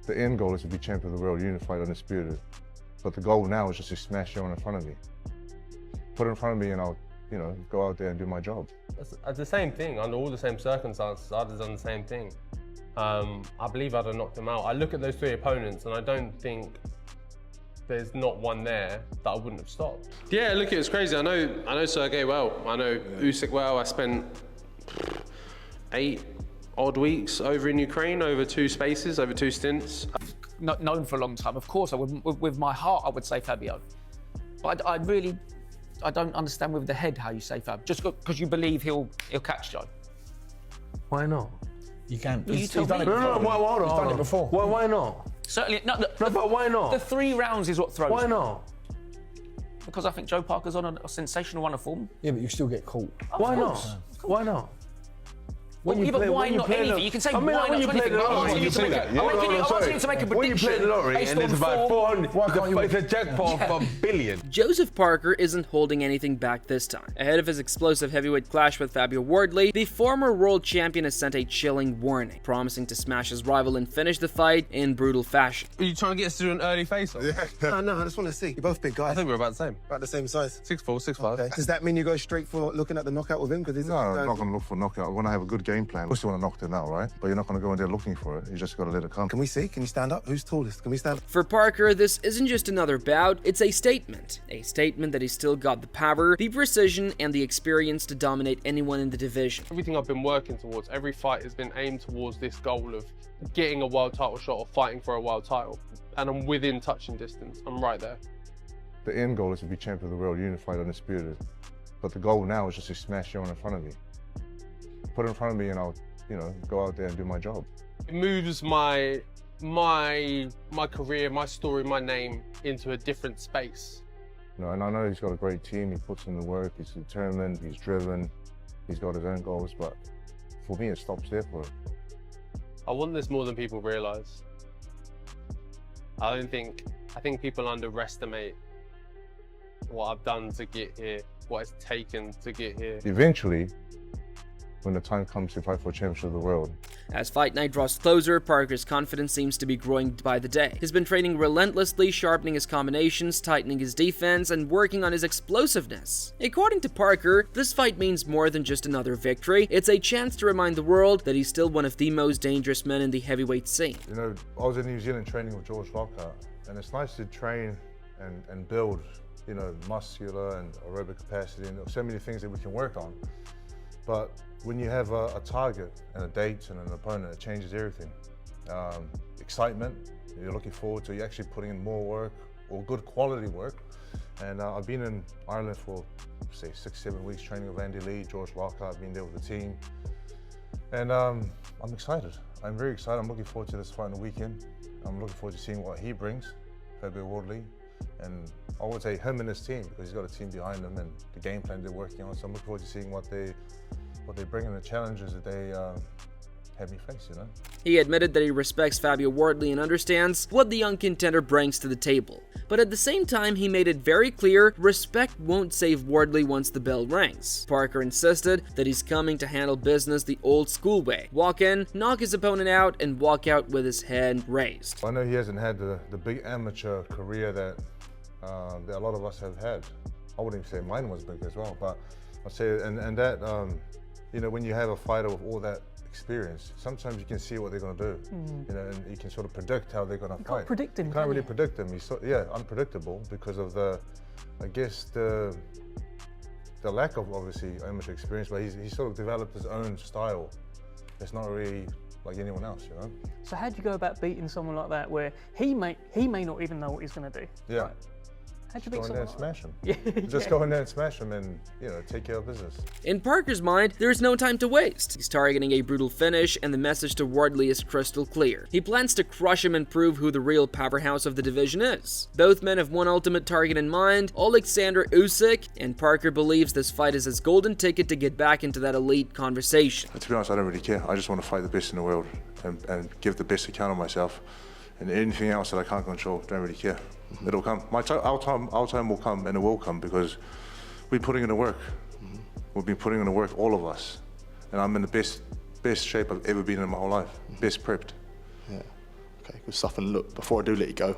The end goal is to be champion of the world, unified, undisputed. But the goal now is just to smash everyone in front of me. Put it in front of me and I'll, go out there and do my job. It's the same thing, under all the same circumstances, I'd have done the same thing. I believe I'd have knocked him out. I look at those three opponents and I don't think there's not one there that I wouldn't have stopped. Yeah, look, it's crazy. I know Sergey well. I know Usyk well. I spent 8 odd weeks over in Ukraine, over 2 spaces, over 2 stints. Not known for a long time. Of course, I would, with my heart, I would say Fabio. But I don't understand with the head how you say Fab. Just because you believe he'll catch Joe. Why not? You can. He's done it before. No, hold on. He's done it before. Why not? Certainly, no, But why not? The 3 rounds is what throws Why me. not? Because I think Joe Parker's on a sensational run of form. Yeah, but you still get caught. Why not? Why not? Why not anything? You can say why not when you play the lottery, I'm asking you to make a prediction. When you play the lottery and it's about 400, it's a jackpot of $1 billion. Joseph Parker isn't holding anything back this time. Ahead of his explosive heavyweight clash with Fabio Wardley, the former world champion has sent a chilling warning, promising to smash his rival and finish the fight in brutal fashion. Are you trying to get us to an early face-off? Yeah. No, I just want to see. You're both big guys. I think we're about the same. About the same size. 6'4", 6'5". Okay. Does that mean you go straight for looking at the knockout with him? No, I'm not going to look for a knockout. I want to have a good game plan. Of course you want to knock him out, right? But you're not going to go in there looking for it. You just got to let it come. Can we see? Can you stand up? Who's tallest? Can we stand up? For Parker, this isn't just another bout, it's a statement. A statement that he's still got the power, the precision, and the experience to dominate anyone in the division. Everything I've been working towards, every fight has been aimed towards this goal of getting a world title shot or fighting for a world title. And I'm within touching distance. I'm right there. The end goal is to be champion of the world, unified, undisputed. But the goal now is just to smash everyone in front of me. Put it in front of me and I'll, go out there and do my job. It moves my career, my story, my name into a different space. And I know he's got a great team. He puts in the work. He's determined. He's driven. He's got his own goals. But for me, it stops there for him. I want this more than people realise. I think people underestimate what I've done to get here, what it's taken to get here. Eventually, when the time comes to fight for a championship of the world. As fight night draws closer, Parker's confidence seems to be growing by the day. He's been training relentlessly, sharpening his combinations, tightening his defense, and working on his explosiveness. According to Parker, this fight means more than just another victory. It's a chance to remind the world that he's still one of the most dangerous men in the heavyweight scene. I was in New Zealand training with George Lockhart, and it's nice to train and build, muscular and aerobic capacity, and so many things that we can work on. But when you have a target and a date and an opponent, it changes everything. Excitement, you're looking forward to, you're actually putting in more work or good quality work. And I've been in Ireland for, say, 6-7 weeks training with Andy Lee, George Lockhart, been there with the team. And I'm excited. I'm very excited. I'm looking forward to this fight on the weekend. I'm looking forward to seeing what he brings, Fabio Wardley. And I would say him and his team, because he's got a team behind him and the game plan they're working on. So I'm looking forward to seeing what they bring and the challenges that they have me face, He admitted that he respects Fabio Wardley and understands what the young contender brings to the table. But at the same time, he made it very clear respect won't save Wardley once the bell rings. Parker insisted that he's coming to handle business the old school way. Walk in, knock his opponent out, and walk out with his hand raised. I know he hasn't had the big amateur career that a lot of us have had. I wouldn't even say mine was big as well, but I'd say, and that, when you have a fighter with all that experience, sometimes you can see what they're going to do, and you can sort of predict how they're going to fight. You can't predict him, You can't really predict him. He's unpredictable because of the lack of, obviously, amateur experience, but he's sort of developed his own style. It's not really like anyone else, So how do you go about beating someone like that where he may not even know what he's going to do? Yeah. Right. How'd you beat Go in there and someone smash him. Yeah. Just go in there and smash him and, take care of business. In Parker's mind, there's no time to waste. He's targeting a brutal finish, and the message to Wardley is crystal clear. He plans to crush him and prove who the real powerhouse of the division is. Both men have one ultimate target in mind, Alexander Usyk, and Parker believes this fight is his golden ticket to get back into that elite conversation. To be honest, I don't really care. I just want to fight the best in the world and give the best account of myself. And anything else that I can't control, don't really care. It'll come. Our time will come, and it will come because we're putting in the work. We've been putting in the work, all of us. And I'm in the best shape I've ever been in my whole life. Best prepped. Yeah. Okay, good stuff. And look, before I do let you go,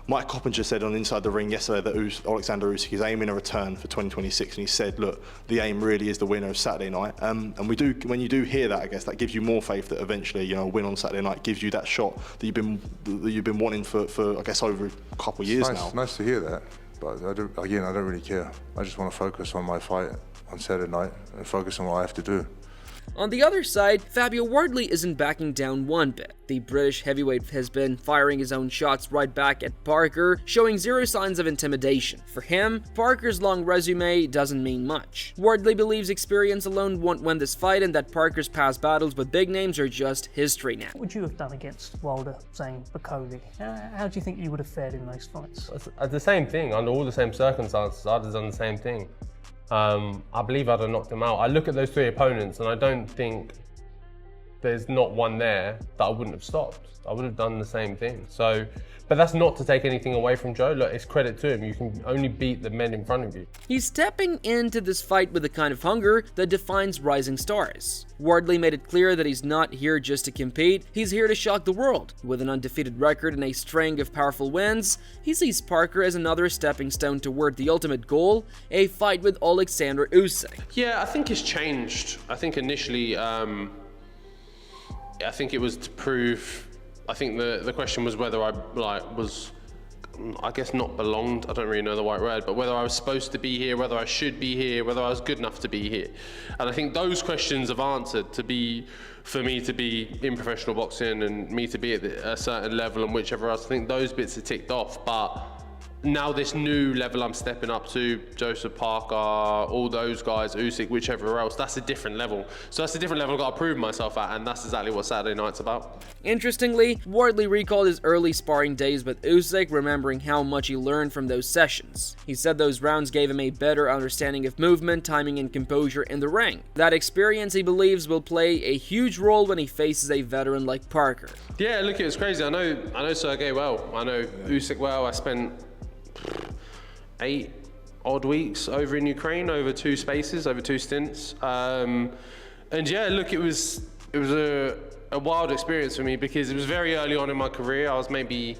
Mike Coppinger said on Inside the Ring yesterday that Alexander Usyk is aiming a return for 2026, and he said, look, the aim really is the winner of Saturday night. And when you do hear that, I guess that gives you more faith that eventually, a win on Saturday night gives you that shot that you've been wanting for I guess over a couple of years now. It's nice to hear that, but I don't really care. I just want to focus on my fight on Saturday night and focus on what I have to do. On the other side, Fabio Wardley isn't backing down one bit. The British heavyweight has been firing his own shots right back at Parker, showing zero signs of intimidation. For him, Parker's long resume doesn't mean much. Wardley believes experience alone won't win this fight and that Parker's past battles with big names are just history now. What would you have done against Wilder, saying Bacoli? How do you think you would have fared in those fights? It's the same thing, under all the same circumstances. I'd have done the same thing. I believe I'd have knocked him out. I look at those three opponents and I don't think there's not one there that I wouldn't have stopped. I would have done the same thing. So, but that's not to take anything away from Joe. Look, it's credit to him. You can only beat the men in front of you. He's stepping into this fight with the kind of hunger that defines rising stars. Wardley made it clear that he's not here just to compete, he's here to shock the world. With an undefeated record and a string of powerful wins, he sees Parker as another stepping stone toward the ultimate goal, a fight with Alexander Usyk. Yeah, I think it's changed. I think initially, I think it was to prove, I think the question was whether I was, I guess not belonged, I don't really know the right word, but whether I was supposed to be here, whether I should be here, whether I was good enough to be here. And I think those questions have answered for me to be in professional boxing and me to be at a certain level and whichever else. I think those bits are ticked off, but now this new level I'm stepping up to, Joseph Parker, all those guys, Usyk, whichever else, that's a different level. So that's a different level I've got to prove myself at, and that's exactly what Saturday night's about. Interestingly, Wardley recalled his early sparring days with Usyk, remembering how much he learned from those sessions. He said those rounds gave him a better understanding of movement, timing, and composure in the ring. That experience, he believes, will play a huge role when he faces a veteran like Parker. Yeah, look, it's crazy. I know Sergey well. I know Usyk well. I spent 8 odd weeks over in Ukraine, over 2 stints. And yeah, look, it was a wild experience for me because it was very early on in my career. I was maybe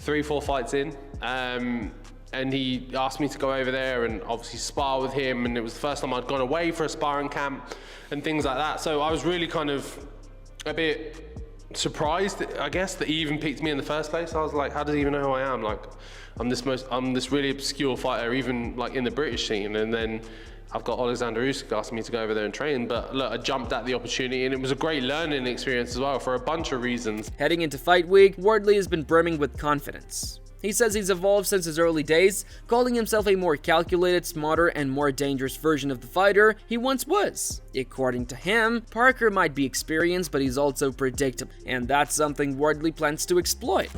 3-4 fights in. And he asked me to go over there and obviously spar with him, and it was the first time I'd gone away for a sparring camp and things like that. So I was really kind of a bit surprised, I guess, that he even picked me in the first place. I was like, how does he even know who I am? Like, I'm this really obscure fighter, even like in the British scene, and then I've got Alexander Usyk asking me to go over there and train. But look, I jumped at the opportunity, and it was a great learning experience as well for a bunch of reasons. Heading into fight week, Wardley has been brimming with confidence. He says he's evolved since his early days, calling himself a more calculated, smarter, and more dangerous version of the fighter he once was. According to him, Parker might be experienced, but he's also predictable, and that's something Wardley plans to exploit.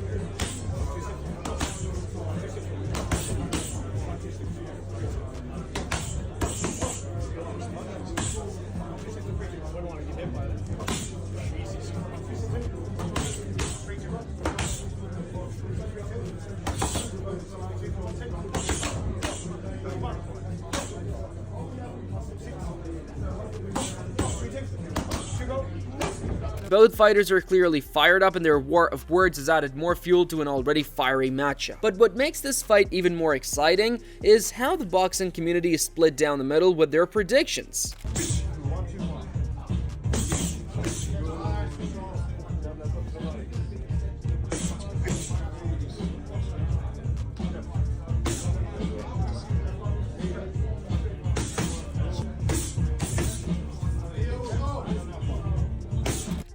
Both fighters are clearly fired up, and their war of words has added more fuel to an already fiery matchup. But what makes this fight even more exciting is how the boxing community is split down the middle with their predictions.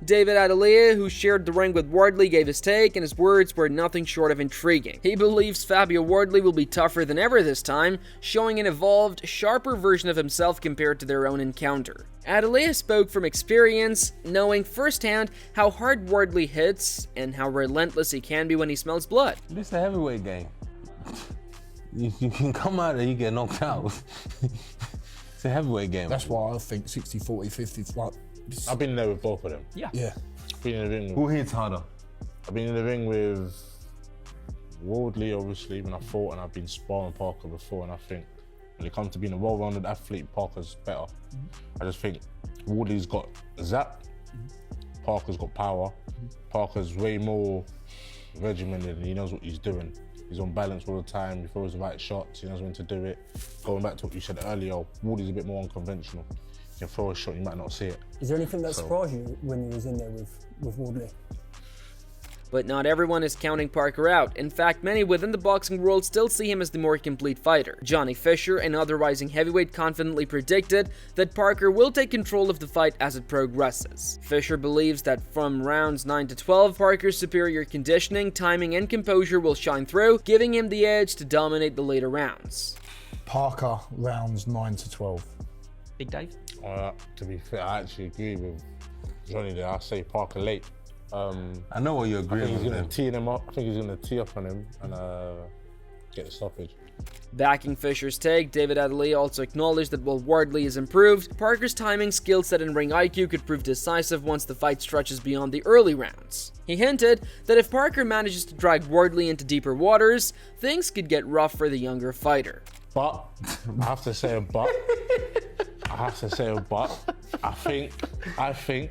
David Adelia, who shared the ring with Wardley, gave his take, and his words were nothing short of intriguing. He believes Fabio Wardley will be tougher than ever this time, showing an evolved, sharper version of himself compared to their own encounter. Adelia spoke from experience, knowing firsthand how hard Wardley hits and how relentless he can be when he smells blood. This is a heavyweight game. You can come out and you get knocked out. It's a heavyweight game. That's why I think 60, 40, 50, like, I've been in there with both of them. Yeah. I've been in the ring. Who hits harder? I've been in the ring with Wardley, obviously, when I fought, and I've been sparring Parker before, and I think when it comes to being a well-rounded athlete, Parker's better. I just think Wardley's got zap. Parker's got power. Parker's way more regimented and he knows what he's doing. He's on balance all the time, he throws the right shots, he knows when to do it. Going back to what you said earlier, Wardley's a bit more unconventional. You can throw a shot, you might not see it. Is there anything that surprised you when you was in there with Wardley? But not everyone is counting Parker out. In fact, many within the boxing world still see him as the more complete fighter. Johnny Fisher, another rising heavyweight, confidently predicted that Parker will take control of the fight as it progresses. Fisher believes that from rounds 9 to 12, Parker's superior conditioning, timing, and composure will shine through, giving him the edge to dominate the later rounds. Parker, rounds 9 to 12. Big Dave? To be fair, I actually agree with Johnny there. I say Parker late. I know what you're agreeing I think he's with. going to tee him up. I think he's going to tee up on him and get the stoppage. Backing Fisher's take, David Adley also acknowledged that while Wardley is improved, Parker's timing, skill set, and ring IQ could prove decisive once the fight stretches beyond the early rounds. He hinted that if Parker manages to drag Wardley into deeper waters, things could get rough for the younger fighter. But, I have to say a but. I think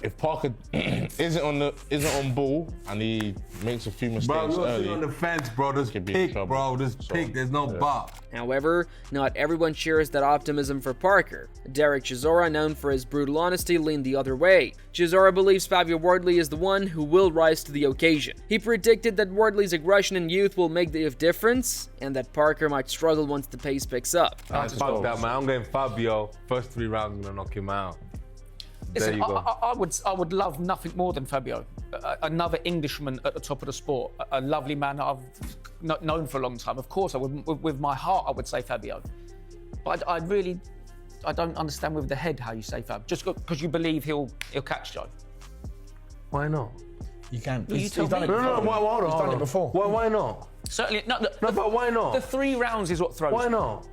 if Parker isn't on ball and he makes a few mistakes early, on the fence, bro. There's pick, bro. There's pick. There's no but. However, not everyone shares that optimism for Parker. Derek Chisora, known for his brutal honesty, leaned the other way. Chisora believes Fabio Wardley is the one who will rise to the occasion. He predicted that Wardley's aggression and youth will make the difference, and that Parker might struggle once the pace picks up. Fuck that, man. I'm going Fabio. First 3 rounds, I'm gonna knock him out. Listen, I would love nothing more than Fabio. Another Englishman at the top of the sport. A lovely man that I've known for a long time. Of course, with my heart, I would say Fabio. But I don't understand with the head how you say Fab. Just because you believe he'll catch Joe. Why not? You can. You He's tell done me. it before. Hold on. He's done it before. Why not? Certainly. No, but why not? The 3 rounds is what throws Why me. not?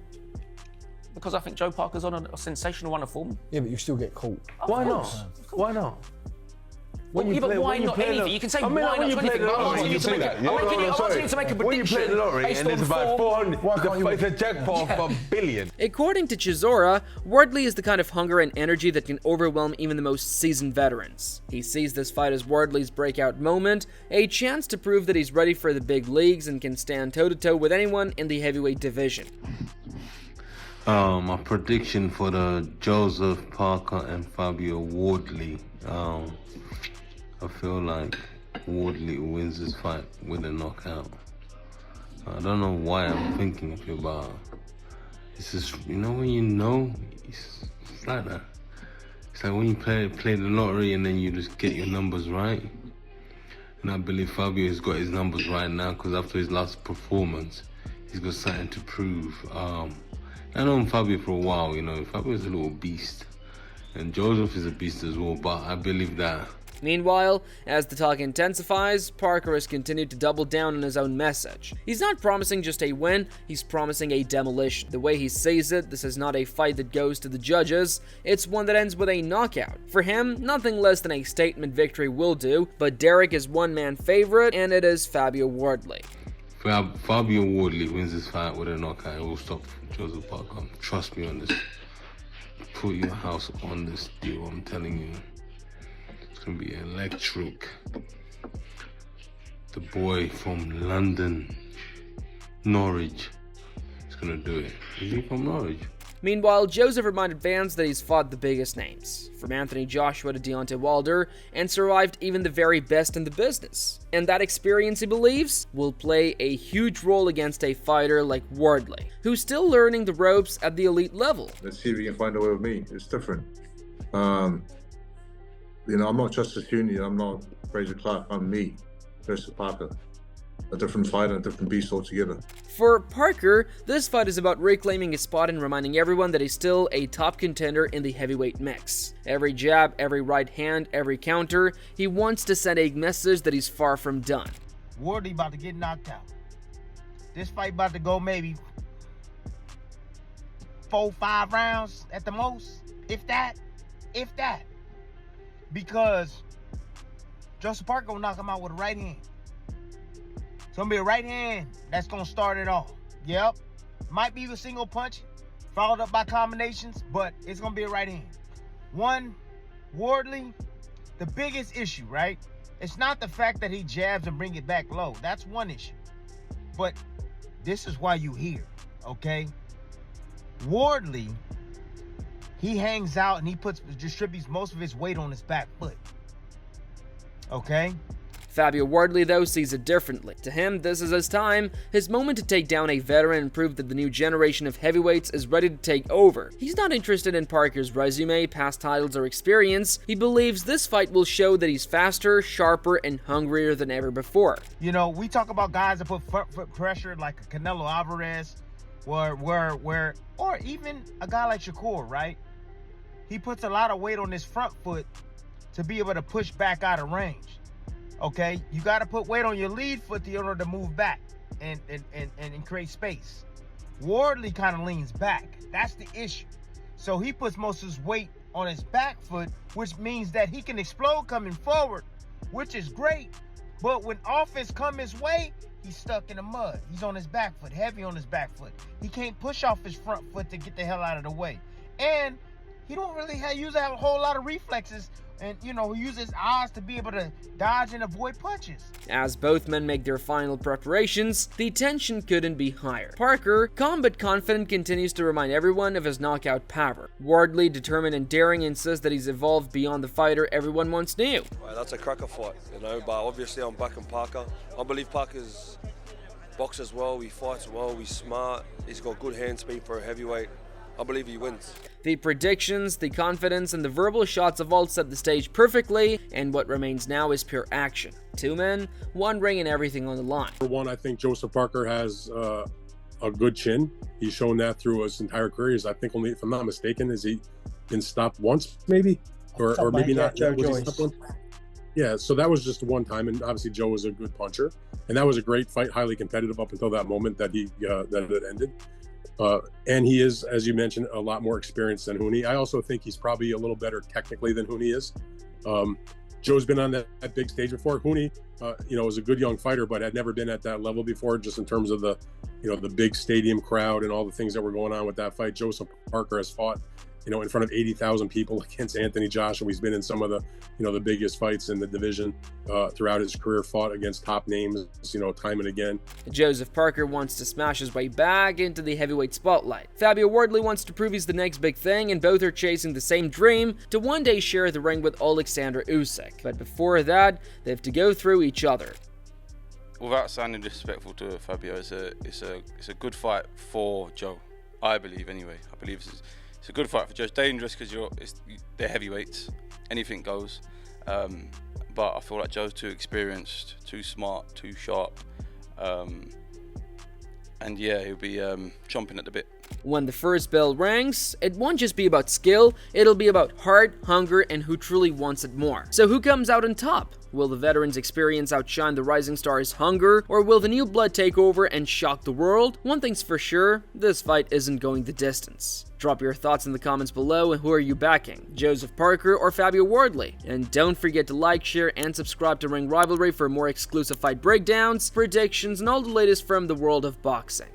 Because I think Joe Parker's on a sensational run of form. Yeah, but you still get caught. Why not? Why not? Why not anything? You can say why not to anything, but I'm asking you to make I'm asking you to make a prediction. When you play the lottery and there's about 400, it's a jackpot of $1 billion. According to Chisora, Wardley is the kind of hunger and energy that can overwhelm even the most seasoned veterans. He sees this fight as Wardley's breakout moment, a chance to prove that he's ready for the big leagues and can stand toe-to-toe with anyone in the heavyweight division. My prediction for the Joseph Parker and Fabio Wardley. I feel like Wardley wins this fight with a knockout. I don't know why I'm thinking of it, but it's just, when it's like that. It's like when you play the lottery and then you just get your numbers right. And I believe Fabio has got his numbers right now because after his last performance, he's got something to prove. I know Fabio for a while, Fabio's a little beast. And Joseph is a beast as well, but I believe that. Meanwhile, as the talk intensifies, Parker has continued to double down on his own message. He's not promising just a win, he's promising a demolition. The way he says it, this is not a fight that goes to the judges, it's one that ends with a knockout. For him, nothing less than a statement victory will do, but Derek is one-man favorite, and it is Fabio Wardley. Fabio Wardley wins this fight with a knockout. It will stop Joseph Parker. Trust me on this. Put your house on this deal, I'm telling you. It's going to be electric. The boy from London, Norwich, is going to do it. Is he from Norwich? Meanwhile, Joseph reminded fans that he's fought the biggest names, from Anthony Joshua to Deontay Wilder, and survived even the very best in the business. And that experience, he believes, will play a huge role against a fighter like Wardley, who's still learning the ropes at the elite level. Let's see if he can find a way with me. It's different. I'm not Justice Junior, I'm not Fraser Clark, I'm me, Joseph Parker. A different fighter, a different beast altogether. For Parker, this fight is about reclaiming his spot and reminding everyone that he's still a top contender in the heavyweight mix. Every jab, every right hand, every counter, he wants to send a message that he's far from done. Wardley about to get knocked out. This fight about to go maybe 4-5 rounds at the most, if that. Because Joseph Parker gonna knock him out with a right hand. It's gonna be a right hand that's gonna start it off. Yep. Might be a single punch, followed up by combinations, but it's gonna be a right hand. One, Wardley, the biggest issue, right? It's not the fact that he jabs and bring it back low. That's one issue. But this is why you here, okay? Wardley, he hangs out and he distributes most of his weight on his back foot. Okay? Fabio Wardley, though, sees it differently. To him, this is his time, his moment to take down a veteran and prove that the new generation of heavyweights is ready to take over. He's not interested in Parker's resume, past titles, or experience. He believes this fight will show that he's faster, sharper, and hungrier than ever before. You know, we talk about guys that put front foot pressure like a Canelo Alvarez, or even a guy like Shakur, right? He puts a lot of weight on his front foot to be able to push back out of range. Okay, you got to put weight on your lead foot in order to move back and create space. Wardley kind of leans back. That's the issue. So he puts most of his weight on his back foot, which means that he can explode coming forward, which is great. But when offense come his way, he's stuck in the mud. He's on his back foot, heavy on his back foot. He can't push off his front foot to get the hell out of the way. And he don't really use a whole lot of reflexes. And, you know, he uses his eyes to be able to dodge and avoid punches. As both men make their final preparations, the tension couldn't be higher. Parker, calm but confident, continues to remind everyone of his knockout power. Wardley, determined and daring, insists that he's evolved beyond the fighter everyone once knew. Well, that's a cracker fight, you know, but obviously I'm backing Parker. I believe Parker's boxes well, he fights well, he's smart, he's got good hand speed for a heavyweight. I believe he wins. The predictions, the confidence, and the verbal shots have all set the stage perfectly, and what remains now is pure action. Two men, one ring, and everything on the line. For one, I think Joseph Parker has a good chin. He's shown that through his entire career. I think only, if I'm not mistaken, has he been stopped once, maybe? Or maybe not. Joe Was he Joyce. stopped once? Yeah, so that was just one time, and obviously Joe was a good puncher, and that was a great fight, highly competitive up until that moment that it ended. And he is, as you mentioned, a lot more experienced than Hooney. I also think he's probably a little better technically than Hooney is. Joe's been on that big stage before. Hooney, was a good young fighter, but had never been at that level before, just in terms of the big stadium crowd and all the things that were going on with that fight. Joseph Parker has fought, in front of 80,000 people against Anthony Joshua. He's been in some of the, the biggest fights in the division throughout his career, fought against top names, time and again. Joseph Parker wants to smash his way back into the heavyweight spotlight. Fabio Wardley wants to prove he's the next big thing, and both are chasing the same dream, to one day share the ring with Alexander Usyk. But before that, they have to go through each other. Without sounding disrespectful to Fabio, it's a good fight for Joe. I believe, anyway. I believe it's a good fight for Joe. It's dangerous because they're heavyweights. Anything goes. But I feel like Joe's too experienced, too smart, too sharp. And yeah, he'll be chomping at the bit. When the first bell rings, it won't just be about skill, it'll be about heart, hunger, and who truly wants it more. So who comes out on top? Will the veterans' experience outshine the rising star's hunger, or will the new blood take over and shock the world? One thing's for sure, this fight isn't going the distance. Drop your thoughts in the comments below, and who are you backing, Joseph Parker or Fabio Wardley? And don't forget to like, share, and subscribe to Ring Rivalry for more exclusive fight breakdowns, predictions, and all the latest from the world of boxing.